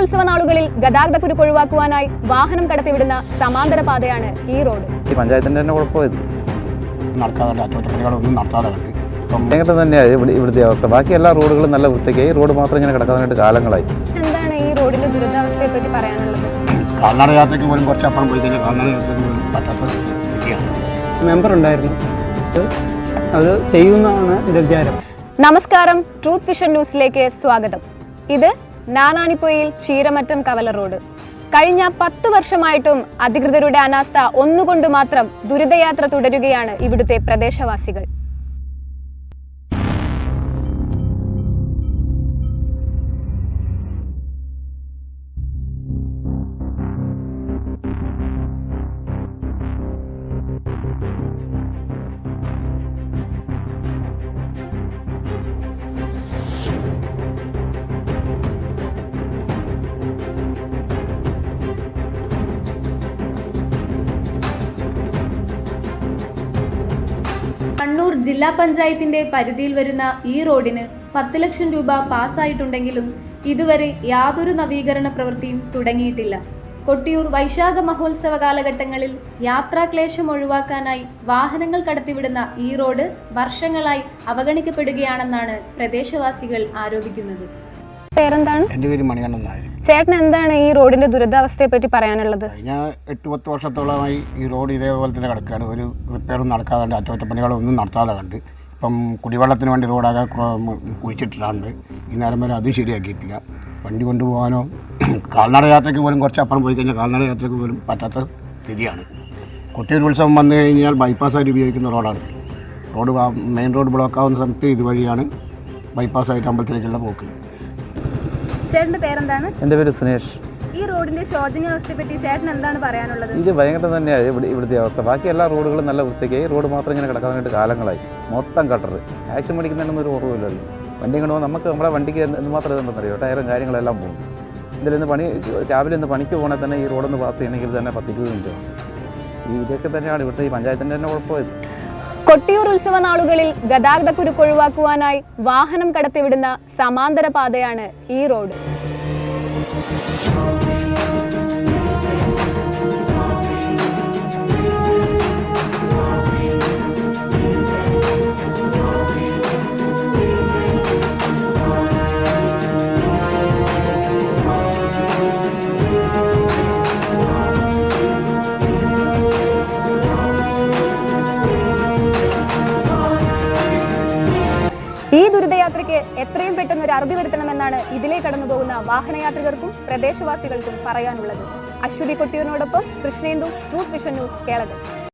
കൊട്ടിയൂരുത്സവ നാളുകളിൽ ഗതാഗതക്കുരുക്ക് ഒഴിവാക്കുവാനായി വാഹനം കടത്തിവിടുന്ന സമാന്തര പാതയാണ് ഈ റോഡ്. പഞ്ചായത്തിന്റെ തന്നെ കുഴപ്പമായത് നടക്കാതെ അറ്റകുറ്റപ്പണികളൊന്നും നടത്താതെ കണ്ട് ഭയങ്കര തന്നെയാണ് ഇവിടുത്തെ അവസ്ഥ. ബാക്കി എല്ലാ റോഡുകളും നല്ല വൃത്തിക്കായി, റോഡ് മാത്രം ഇങ്ങനെ കിടക്കാനായിട്ട് കാലങ്ങളായി. എന്താണ് ഈ റോഡിന്റെ ദുരിതാവസ്ഥയെ പറ്റി പറയാനുള്ളത്? കാൽനട യാത്രയ്ക്ക് പോലും കുറച്ചപ്പുറം പോയി കഴിഞ്ഞാൽ കാൽനട യാത്രയ്ക്ക് പോലും പറ്റാത്ത സ്ഥിതിയാണ്. മെമ്പർ ഉണ്ടായിരുന്നു, അത് ചെയ്യുന്നതാണ് എൻ്റെ വിചാരം. നമസ്കാരം, ട്രൂത്ത് വിഷൻ ന്യൂസിലേക്ക് സ്വാഗതം. ഇത് നാനാനിപ്പൊയിൽ ചീരമറ്റം കവല റോഡ്. കഴിഞ്ഞ 10 വർഷമായിട്ടും അധികൃതരുടെ അനാസ്ഥ ഒന്നുകൊണ്ട് മാത്രം ദുരിതയാത്ര തുടരുകയാണ് ഇവിടുത്തെ പ്രദേശവാസികൾ. കണ്ണൂർ ജില്ലാ പഞ്ചായത്തിന്റെ പരിധിയിൽ വരുന്ന ഈ റോഡിന് 10 ലക്ഷം രൂപ പാസ്സായിട്ടുണ്ടെങ്കിലും ഇതുവരെ യാതൊരു നവീകരണ പ്രവൃത്തിയും തുടങ്ങിയിട്ടില്ല. കൊട്ടിയൂർ വൈശാഖ മഹോത്സവ കാലഘട്ടങ്ങളിൽ യാത്രാക്ലേശം ഒഴിവാക്കാനായി വാഹനങ്ങൾ കടത്തിവിടുന്ന ഈ റോഡ് വർഷങ്ങളായി അവഗണിക്കപ്പെടുകയാണെന്നാണ് പ്രദേശവാസികൾ ആരോപിക്കുന്നത്. പേരെന്താണ്? എൻ്റെ പേര് മണികണ്ഠൻ നായർ. ചേട്ടൻ എന്താണ് ഈ റോഡിന്റെ ദുരിതാവസ്ഥയെ പറ്റി പറയാനുള്ളത്? കഴിഞ്ഞ 8-10 വർഷത്തോളമായി ഈ റോഡ് ഇതേപോലെ തന്നെ കിടക്കുകയാണ്. ഒരു റിപ്പയറും നടക്കാതെ, അറ്റകുറ്റപ്പണികളൊന്നും നടത്താതെ കണ്ട്. ഇപ്പം കുടിവെള്ളത്തിന് വേണ്ടി റോഡാകെ കുഴിച്ചിട്ടിട്ടുണ്ട്. ഈ നേരം വരെ അതും ശരിയാക്കിയിട്ടില്ല. വണ്ടി കൊണ്ടുപോകാനോ കാൽനട യാത്രയ്ക്ക് പോലും കുറച്ചപ്പുറം പോയി കഴിഞ്ഞാൽ കാൽനട യാത്രയ്ക്ക് പോലും പറ്റാത്ത സ്ഥിതിയാണ്. കൊട്ടിയൂർ ഉത്സവം വന്നു കഴിഞ്ഞാൽ ബൈപ്പാസായിട്ട് ഉപയോഗിക്കുന്ന റോഡാണ്. റോഡ് മെയിൻ റോഡ് ബ്ലോക്കാവുന്ന സമയത്ത് ഇതുവഴിയാണ് ബൈപ്പാസായിട്ട് അമ്പലത്തിലേക്കുള്ള പോക്ക്. ചേട്ടന്റെ പേരെന്താണ്? എൻ്റെ പേര് സുനേഷ്. ഈ റോഡിന്റെ ശോചനീയാവസ്ഥയെ പറ്റി ചേട്ടൻ എന്താണ് പറയാനുള്ളത്? ഇത് ഭയങ്കര തന്നെയാണ് ഇവിടുത്തെ അവസ്ഥ. ബാക്കി എല്ലാ റോഡുകളും നല്ല വൃത്തിക്കായി, റോഡ് മാത്രം ഇങ്ങനെ കിടക്കാനായിട്ട് കാലങ്ങളായി. മൊത്തം കട്ടർ ആക്ഷൻ മേടിക്കുന്നതിനൊന്നും ഒരു കുറവില്ലല്ലോ. വണ്ടി കൊണ്ടുപോകാൻ നമ്മുടെ വണ്ടിക്ക് എന്ന് മാത്രം ഇതെന്തെന്നറിയോ, ടയറും കാര്യങ്ങളെല്ലാം പോകും. രാവിലെ ഇന്ന് പണിക്ക് പോകണേ തന്നെ ഈ റോഡൊന്ന് പാസ് ചെയ്യണമെങ്കിൽ തന്നെ 10-20 മിനിറ്റ്. ഇതൊക്കെ തന്നെയാണ് ഇവിടുത്തെ ഈ പഞ്ചായത്തിൻ്റെ തന്നെ കുഴപ്പമായത്. കൊട്ടിയൂർ ഉത്സവ നാളുകളിൽ ഗതാഗതക്കുരുക്ക് ഒഴിവാക്കുവാനായി വാഹനം കടത്തിവിടുന്ന സമാന്തര പാതയാണ് ഈ റോഡ്. ഈ ദുരിതയാത്രയ്ക്ക് എത്രയും പെട്ടെന്ന് ഒരു അറുതി വരുത്തണമെന്നാണ് ഇതിലേ കടന്നുപോകുന്ന വാഹനയാത്രികർക്കും പ്രദേശവാസികൾക്കും പറയാനുള്ളത്. അശ്വതി കൊട്ടിയൂരിനോടൊപ്പം Krishnendu, truth vision news, Keralam.